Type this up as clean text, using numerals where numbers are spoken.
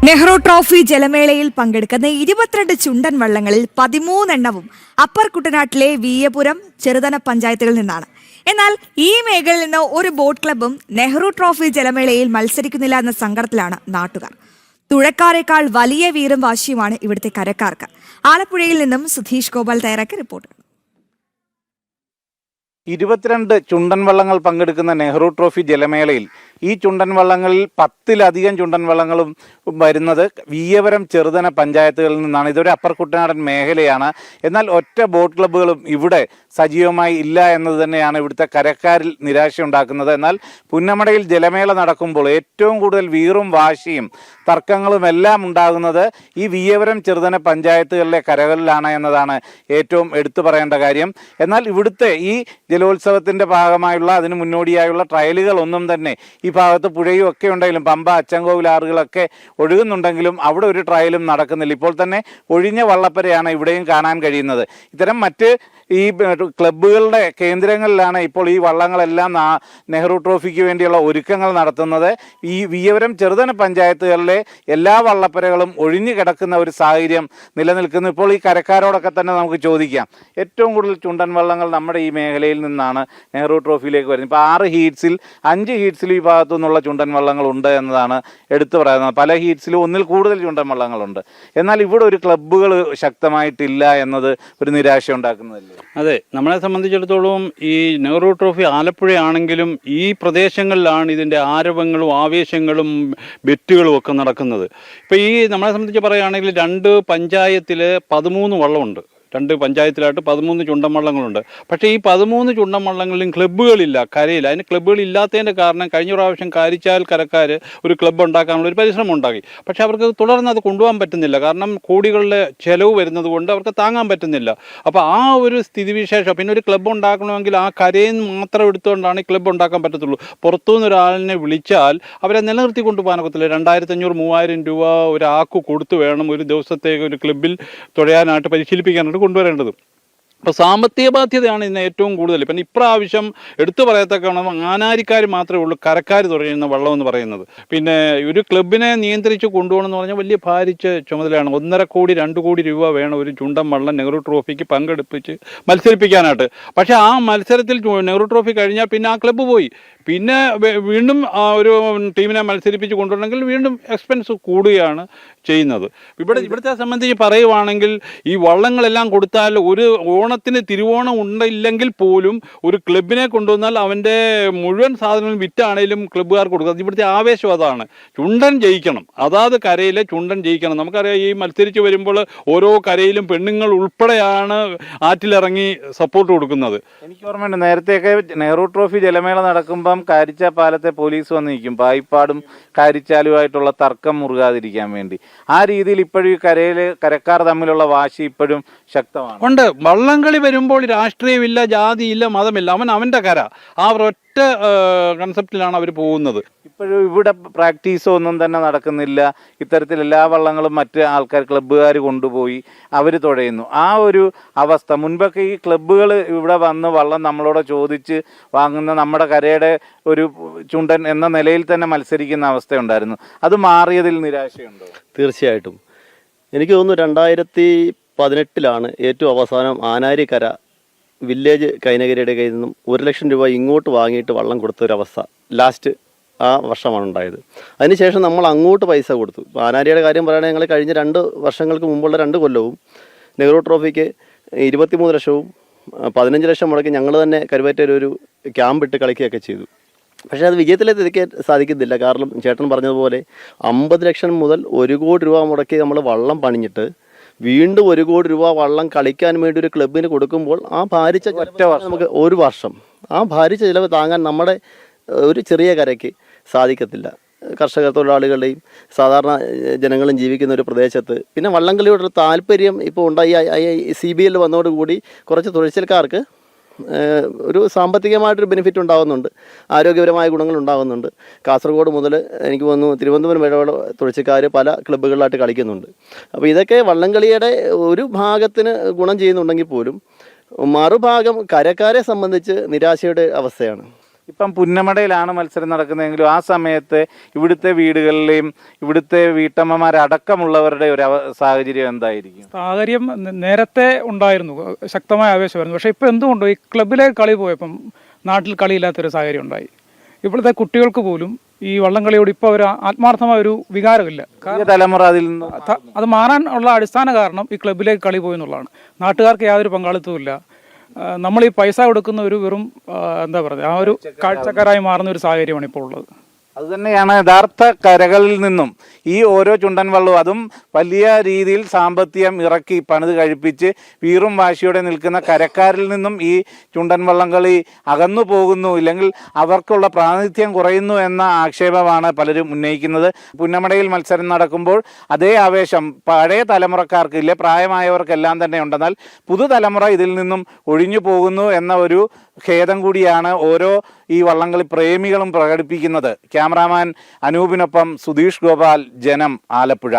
Nehru trophy ജലമേളയിൽ പങ്കെടുക്കുന്ന 22 ചുണ്ടൻ വള്ളങ്ങളിൽ 13 upper കുട്ടനാട്ടിലെ വീയപുരം ചെറുതന പഞ്ചായത്തുകളിൽ നിന്നാണ്. എന്നാൽ ഈ മേഖലയിൽ നിന്ന് ഒരു ബോട്ട് ക്ലബ്ബും നെഹ്റു ട്രോഫി ജലമേളയിൽ മത്സരിക്കുന്നില്ല എന്ന സങ്കടത്തിലാണ് നാട്ടുകാർ. തുഴക്കാരേക്കാൾ വലിയ വീറും വാശിയുമാണ് ഇവിടുത്തെ കരക്കാർക്ക്. ആലപ്പുഴയിൽ നിന്നും സുധീഷ് ഗോപാൽ തയ്യാറാക്കിയ റിപ്പോർട്ട്. 22 ചുണ്ടൻ വള്ളങ്ങൾ പങ്കെടുക്കുന്ന നെഹ്റു ട്രോഫി ജലമേളയിൽ ഈ ചുണ്ടൻ വള്ളങ്ങളിൽ 10-ലധികം ചുണ്ടൻ വള്ളങ്ങളും വരുന്നത് വീയപുരം ചെറുതന പഞ്ചായത്തുകളിൽ നിന്നാണ്. ഇതൊരു അപ്പർ കുട്ടനാടൻ മേഖലയാണ്. എന്നാൽ ഒറ്റ ബോട്ട് ക്ലബ്ബുകളും ഇവിടെ സജീവമായി ഇല്ല എന്നത് തന്നെയാണ് ഇവിടുത്തെ കരക്കാരിൽ നിരാശയുണ്ടാക്കുന്നത്. എന്നാൽ പുന്നമടയിൽ ജലമേള നടക്കുമ്പോൾ ഏറ്റവും കൂടുതൽ വീറും വാശിയും തർക്കങ്ങളും എല്ലാം ഉണ്ടാകുന്നത് ഈ വീയപുരം ചെറുതന പഞ്ചായത്തുകളിലെ കരകളിലാണ് എന്നതാണ് ഏറ്റവും എടുത്തു പറയേണ്ട കാര്യം. എന്നാൽ ഇവിടുത്തെ ഈ ജലോത്സവത്തിൻ്റെ ഭാഗമായുള്ള അതിന് മുന്നോടിയായുള്ള ട്രയലുകളൊന്നും തന്നെ ഈ ഭാഗത്ത് പുഴയും ഒക്കെ ഉണ്ടെങ്കിലും പമ്പ അച്ചൻകോവിൽ ആറുകളൊക്കെ ഒഴുകുന്നുണ്ടെങ്കിലും അവിടെ ഒരു ട്രയലും നടക്കുന്നില്ല. ഇപ്പോൾ തന്നെ ഒഴിഞ്ഞ വള്ളപ്പരയാണ് ഇവിടെയും കാണാൻ കഴിയുന്നത്. ഇത്തരം മറ്റ് ഈ ക്ലബ്ബുകളുടെ കേന്ദ്രങ്ങളിലാണ് ഇപ്പോൾ ഈ വള്ളങ്ങളെല്ലാം നെഹ്റു ട്രോഫിക്ക് വേണ്ടിയുള്ള ഒരുക്കങ്ങൾ നടത്തുന്നത്. ഈ വീയപുരം ചെറുതന പഞ്ചായത്തുകളിലെ എല്ലാ വള്ളപ്പരകളും ഒഴിഞ്ഞു കിടക്കുന്ന ഒരു സാഹചര്യം നിലനിൽക്കുന്നു. ഇപ്പോൾ ഈ കരക്കാരോടൊക്കെ തന്നെ നമുക്ക് ചോദിക്കാം, ഏറ്റവും കൂടുതൽ ചുണ്ടൻ വള്ളങ്ങൾ നമ്മുടെ ഈ മേഖലയിൽ നിന്നാണ് നെഹ്റു ട്രോഫിയിലേക്ക് വരുന്നത്. ഇപ്പോൾ 6 ഹീറ്റ്സിൽ 5 ഹീറ്റ്സിൽ ഈ ഭാഗത്തു നിന്നുള്ള ചുണ്ടൻ വള്ളങ്ങളുണ്ട് എന്നതാണ് എടുത്തു പറയുന്നത്. പല ഹീറ്റ്സിലും ഒന്നിൽ കൂടുതൽ ചുണ്ടൻ വള്ളങ്ങളുണ്ട്. എന്നാൽ ഇവിടെ ഒരു ക്ലബ്ബുകൾ ശക്തമായിട്ടില്ല എന്നത് ഒരു നിരാശ ഉണ്ടാക്കുന്നതല്ലേ? അതെ, നമ്മളെ സംബന്ധിച്ചിടത്തോളം ഈ നെഹ്റു ട്രോഫി ആലപ്പുഴയാണെങ്കിലും ഈ പ്രദേശങ്ങളിലാണ് ഇതിൻ്റെ ആരവങ്ങളും ആവേശങ്ങളും ബെറ്റുകളും ഒക്കെ നടക്കുന്നത്. ഇപ്പോൾ ഈ നമ്മളെ സംബന്ധിച്ച് പറയുകയാണെങ്കിൽ 2 പഞ്ചായത്തിൽ 13 വള്ളമുണ്ട്. 2 പഞ്ചായത്തിലായിട്ട് 13 ചുണ്ടൻ വള്ളങ്ങളുണ്ട്. പക്ഷേ ഈ 13 ചുണ്ടൻ വള്ളങ്ങളിലും ക്ലബ്ബുകളില്ല, കരയില്ല. അതിന് ക്ലബ്ബുകൾ ഇല്ലാത്തതിൻ്റെ കാരണം കഴിഞ്ഞ പ്രാവശ്യം കാരിച്ചാൽ കരക്കാർ ഒരു ക്ലബ്ബ് ഉണ്ടാക്കാനുള്ള ഒരു പരിശ്രമം ഉണ്ടാക്കി. പക്ഷേ അവർക്ക് തുടർന്ന് അത് കൊണ്ടുപോകാൻ പറ്റുന്നില്ല. കാരണം കോടികളുടെ ചിലവ് വരുന്നത് കൊണ്ട് അവർക്ക് താങ്ങാൻ പറ്റുന്നില്ല. അപ്പോൾ ആ ഒരു സ്ഥിതിവിശേഷം, പിന്നെ ഒരു ക്ലബ്ബ് ഉണ്ടാക്കണമെങ്കിൽ ആ കരയിൽ നിന്ന് മാത്രം എടുത്തുകൊണ്ടാണ് ഈ ക്ലബ്ബ് ഉണ്ടാക്കാൻ പറ്റത്തുള്ളൂ. പുറത്തുനിന്ന് ഒരാളിനെ വിളിച്ചാൽ അവരെ നിലനിർത്തി കൊണ്ടുപോകാനൊക്കത്തില്ല. 2500-3000 രൂപ ഒരാൾക്ക് കൊടുത്തു വേണം ഒരു ദിവസത്തേക്ക് ഒരു ക്ലബ്ബിൽ തുഴയാനായിട്ട് പരിശീലിപ്പിക്കാനായിട്ട് കൊണ്ടുവരേണ്ടത്. അപ്പോൾ സാമ്പത്തിക ബാധ്യതയാണ് ഇന്ന് ഏറ്റവും കൂടുതൽ. പിന്നെ ഇപ്രാവശ്യം എടുത്തു പറയത്തക്കണം ആനാരിക്കാർ മാത്രമേ ഉള്ളൂ കരക്കാർ തുഴയുന്ന വള്ളം എന്ന് പറയുന്നത്. പിന്നെ ഒരു ക്ലബിനെ നിയന്ത്രിച്ച് കൊണ്ടുപോകണമെന്ന് പറഞ്ഞാൽ വലിയ ഭാരിച്ച ചുമതലയാണ്. 1.5 കോടി 2 കോടി രൂപ വേണം ഒരു ചുണ്ടൻ വള്ളം നെഹ്റു ട്രോഫിക്ക് പങ്കെടുപ്പിച്ച് മത്സരിപ്പിക്കാനായിട്ട്. പക്ഷേ ആ മത്സരത്തിൽ നെഹ്റു ട്രോഫി കഴിഞ്ഞാൽ പിന്നെ ആ ക്ലബ്ബ് പോയി. പിന്നെ വീണ്ടും ഒരു ടീമിനെ മത്സരിപ്പിച്ച് കൊണ്ടുവരണമെങ്കിൽ വീണ്ടും എക്സ്പെൻസ് കൂടുകയാണ് ചെയ്യുന്നത്. ഇവിടുത്തെ സംബന്ധിച്ച് പറയുവാണെങ്കിൽ ഈ വള്ളങ്ങളെല്ലാം കൊടുത്താൽ ഒരു ഓണത്തിന് തിരുവോണം ഉണ്ടില്ലെങ്കിൽ പോലും ഒരു ക്ലബിനെ കൊണ്ടുവന്നാൽ അവൻ്റെ മുഴുവൻ സാധനങ്ങളും വിറ്റാണേലും ക്ലബ്ബുകാർക്ക് കൊടുക്കുന്നത്. ഇവിടുത്തെ ആവേശം അതാണ്. ചുണ്ടൻ ജയിക്കണം, അതാത് കരയിലെ ചുണ്ടൻ ജയിക്കണം. നമുക്കറിയാം ഈ മത്സരിച്ച് വരുമ്പോൾ ഓരോ കരയിലും പെണ്ണുങ്ങൾ ഉൾപ്പെടെയാണ് ആറ്റിലിറങ്ങി സപ്പോർട്ട് കൊടുക്കുന്നത്. എനിക്ക് ഓർമ്മയുണ്ട്, നേരത്തെയൊക്കെ നെഹ്റു ട്രോഫി ജലമേള നടക്കുമ്പം കാരിച്ചാൽ പാലത്തെ പോലീസ് വന്ന് നിൽക്കും പായിപ്പാടും കാരിച്ചാലുമായിട്ടുള്ള തർക്കം മുറുകാതിരിക്കാൻ വേണ്ടി. ആ രീതിയിൽ ഇപ്പോഴും ഈ കരക്കാർ തമ്മിലുള്ള വാശി ഇപ്പോഴും ശക്തമാണ്. ഉണ്ട്. വള്ളംകളി വരുമ്പോൾ രാഷ്ട്രീയമില്ല, ജാതിയില്ല, മതമില്ല. അവൻ്റെ കര ആ ഒരൊറ്റ കൺസെപ്റ്റിലാണ് അവർ പോകുന്നത്. ഇപ്പോഴും ഇവിടെ പ്രാക്ടീസോ ഒന്നും തന്നെ നടക്കുന്നില്ല. ഇത്തരത്തിൽ എല്ലാ വള്ളങ്ങളും മറ്റ് ആൾക്കാർ ക്ലബ്ബുകാർ കൊണ്ടുപോയി അവർ തുഴയുന്നു. ആ ഒരു അവസ്ഥ മുൻപൊക്കെ ഈ ക്ലബ്ബുകൾ ഇവിടെ വന്ന് വള്ളം നമ്മളോട് ചോദിച്ച് വാങ്ങുന്ന നമ്മുടെ കരയുടെ ഒരു ചുണ്ടൻ എന്ന നിലയിൽ തന്നെ മത്സരിക്കുന്ന അവസ്ഥയുണ്ടായിരുന്നു. അത് മാറിയതിൽ നിരാശയുണ്ടോ? തീർച്ചയായിട്ടും. എനിക്ക് തോന്നുന്നു 2018 ഏറ്റവും അവസാനം ആനാരിക്കര വില്ലേജ് കൈനഗിരിയുടെ കയ്യിൽ നിന്നും 1 ലക്ഷം രൂപ ഇങ്ങോട്ട് വാങ്ങിയിട്ട് വള്ളം കൊടുത്തൊരവസ്ഥ ലാസ്റ്റ് ആ വർഷമാണ് ഉണ്ടായത്. അതിനുശേഷം നമ്മൾ അങ്ങോട്ട് പൈസ കൊടുത്തു. ആനാരിയുടെ കാര്യം പറയുകയാണെങ്കിൽ ഞങ്ങൾ കഴിഞ്ഞ 2 വർഷങ്ങൾക്ക് മുമ്പുള്ള 2 കൊല്ലവും നെഹ്റു ട്രോഫിക്ക് 23 ലക്ഷവും 15 ലക്ഷം മുടക്കി ഞങ്ങൾ തന്നെ കരുവാറ്റയിൽ ഒരു ക്യാമ്പ് ഇട്ട് കളിക്കുകയൊക്കെ ചെയ്തു. പക്ഷേ അത് വിജയത്തിലെത്തിക്കാൻ സാധിക്കുന്നില്ല. കാരണം ചേട്ടൻ പറഞ്ഞതുപോലെ 50 ലക്ഷം മുതൽ 1 കോടി രൂപ മുടക്കി നമ്മൾ വള്ളം പണിഞ്ഞിട്ട് വീണ്ടും 1 കോടി രൂപ വള്ളം കളിക്കാൻ വേണ്ടി ഒരു ക്ലബിന് കൊടുക്കുമ്പോൾ ആ ഭാരിച്ച നമുക്ക് ഒരു വർഷം ആ ഭാരിച്ച ചിലവ് താങ്ങാൻ നമ്മുടെ ഒരു ചെറിയ കരയ്ക്ക് സാധിക്കത്തില്ല. കർഷക തൊഴിലാളികളുടെയും സാധാരണ ജനങ്ങളും ജീവിക്കുന്ന ഒരു പ്രദേശത്ത് പിന്നെ വള്ളംകളിയോടൊരു താല്പര്യം ഇപ്പോൾ ഉണ്ടായി. CBL വന്നതോടുകൂടി കുറച്ച് തുഴച്ചിൽക്കാർക്ക് ഒരു സാമ്പത്തികമായിട്ടൊരു ബെനിഫിറ്റ് ഉണ്ടാകുന്നുണ്ട്, ആരോഗ്യപരമായ ഗുണങ്ങൾ ഉണ്ടാകുന്നുണ്ട്. കാസർഗോഡ് മുതൽ എനിക്ക് തോന്നുന്നു തിരുവനന്തപുരം വരെയുള്ള തുഴച്ചിക്കാർ പല ക്ലബ്ബുകളിലായിട്ട് കളിക്കുന്നുണ്ട്. അപ്പോൾ ഇതൊക്കെ വള്ളംകളിയുടെ ഒരു ഭാഗത്തിന് ഗുണം ചെയ്യുന്നുണ്ടെങ്കിൽ പോലും മറുഭാഗം കരക്കാരെ സംബന്ധിച്ച് നിരാശയുടെ അവസ്ഥയാണ്. ഇപ്പം പുന്നമടയിലാണ് മത്സരം നടക്കുന്നതെങ്കിലും ആ സമയത്ത് ഇവിടുത്തെ വീടുകളിലെയും ഇവിടുത്തെ വീട്ടമ്മമാരടക്കമുള്ളവരുടെ ഒരു സാഹചര്യം എന്തായിരിക്കും? സാഹചര്യം നേരത്തെ ഉണ്ടായിരുന്നു, ശക്തമായ ആവേശമായിരുന്നു. പക്ഷേ ഇപ്പോൾ എന്തുകൊണ്ടോ ഈ ക്ലബിലെ കളി പോയപ്പം നാട്ടിൽ കളിയില്ലാത്തൊരു സാഹചര്യം ഉണ്ടായി. ഇപ്പോഴത്തെ കുട്ടികൾക്ക് പോലും ഈ വള്ളംകളിയോട് ഇപ്പോൾ ഒരു ആത്മാർത്ഥമായ ഒരു വികാരമില്ല. തലമുറ അതിൽ നിന്ന് അത് മാറാൻ ഉള്ള അടിസ്ഥാന കാരണം ഈ ക്ലബിലേക്ക് കളി പോയി എന്നുള്ളതാണ്. നാട്ടുകാർക്ക് യാതൊരു പങ്കാളിത്തവും ഇല്ല. നമ്മൾ ഈ പൈസ കൊടുക്കുന്ന ഒരു വെറും എന്താ പറയുക, ആ ഒരു കാഴ്ചക്കാരായി മാറുന്ന ഒരു സാഹചര്യമാണ് ഇപ്പോൾ ഉള്ളത്. അതുതന്നെയാണ് യഥാർത്ഥ കരകളിൽ നിന്നും ഈ ഓരോ ചുണ്ടൻ വള്ളവും, അതും വലിയ രീതിയിൽ സാമ്പത്തികം ഇറക്കി പണിത് കഴിപ്പിച്ച് വീറും വാശിയോടെ നിൽക്കുന്ന കരക്കാരിൽ നിന്നും ഈ ചുണ്ടൻ വള്ളംകളി അകന്നു പോകുന്നു, ഇല്ലെങ്കിൽ അവർക്കുള്ള പ്രാതിനിധ്യം കുറയുന്നു എന്ന ആക്ഷേപമാണ് പലരും ഉന്നയിക്കുന്നത്. പുന്നമടയിൽ മത്സരം നടക്കുമ്പോൾ അതേ ആവേശം പഴയ തലമുറക്കാർക്ക് ഇല്ല, പ്രായമായവർക്കെല്ലാം തന്നെ ഉണ്ടെന്നാൽ പുതുതലമുറ ഇതിൽ നിന്നും ഒഴിഞ്ഞു പോകുന്നു എന്ന ഒരു ഖേദം കൂടിയാണ് ഓരോ ഈ വള്ളംകളി പ്രേമികളും പ്രകടിപ്പിക്കുന്നത്. ക്യാമറാമാൻ അനൂപിനൊപ്പം സുധീഷ് ഗോപാൽ, ജനം, ആലപ്പുഴ.